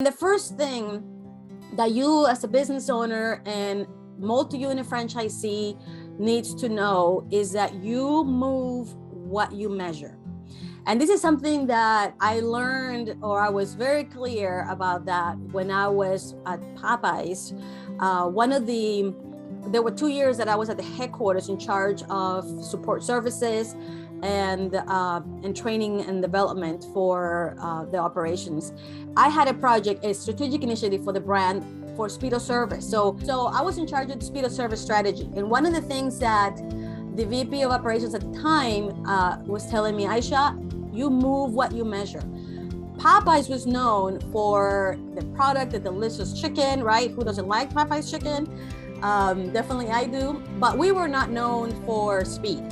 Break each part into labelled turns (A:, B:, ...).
A: The first thing that you as a business owner and multi-unit franchisee needs to know is that you move what you measure. And this is something that I learned, or I was very clear about that when I was at Popeyes. There were 2 years that I was at the headquarters in charge of support services and training and development for the operations. I had a project, a strategic initiative for the brand for speed of service. So I was in charge of the speed of service strategy. And one of the things that the VP of operations at the time was telling me, Aisha, you move what you measure. Popeyes was known for the product, the delicious chicken, right? Who doesn't like Popeyes chicken? Definitely I do, but we were not known for speed.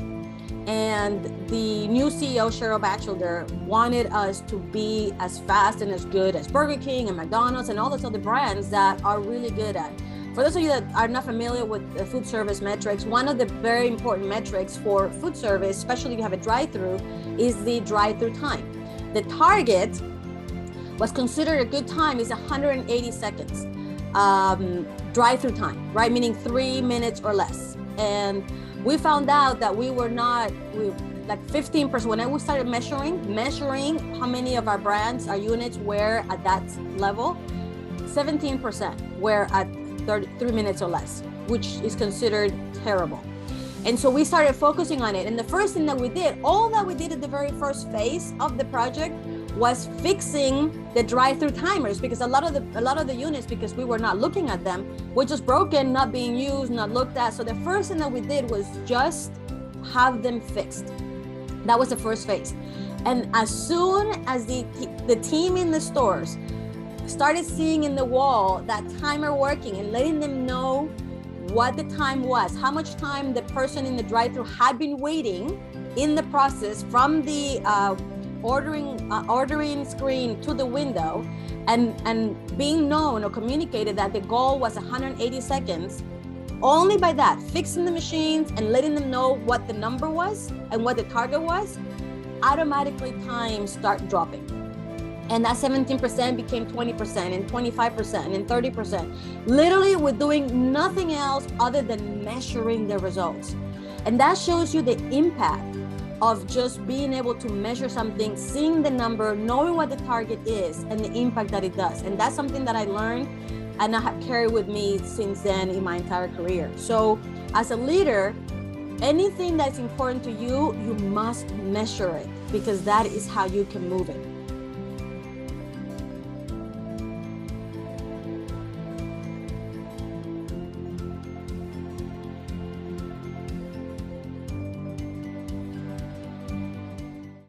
A: And the new CEO, Cheryl Batchelder, wanted us to be as fast and as good as Burger King and McDonald's and all those other brands that are really good at. For those of you that are not familiar with the food service metrics, one of the very important metrics for food service, especially if you have a drive-through, is the drive-through time. The target was considered a good time is 180 seconds drive-through time, right? Meaning 3 minutes or less. And we found out that we like 15%, when we started measuring how many of our brands, our units were at that level, 17% were at 3 minutes or less, which is considered terrible. And so we started focusing on it. And the first thing that we did, all that we did at the very first phase of the project was fixing the drive-through timers, because a lot of the units, because we were not looking at them, were just broken, not being used, not looked at. So the first thing that we did was just have them fixed. That was the first phase. And as soon as the team in the stores started seeing in the wall that timer working and letting them know what the time was, how much time the person in the drive-through had been waiting in the process from the ordering screen to the window, and being known or communicated that the goal was 180 seconds, only by that, fixing the machines and letting them know what the number was and what the target was, automatically time start dropping. And that 17% became 20% and 25% and 30%. Literally, we're doing nothing else other than measuring the results. And that shows you the impact of just being able to measure something, seeing the number, knowing what the target is, and the impact that it does. And that's something that I learned and I have carried with me since then in my entire career. So as a leader, anything that's important to you, you must measure it, because that is how you can move it.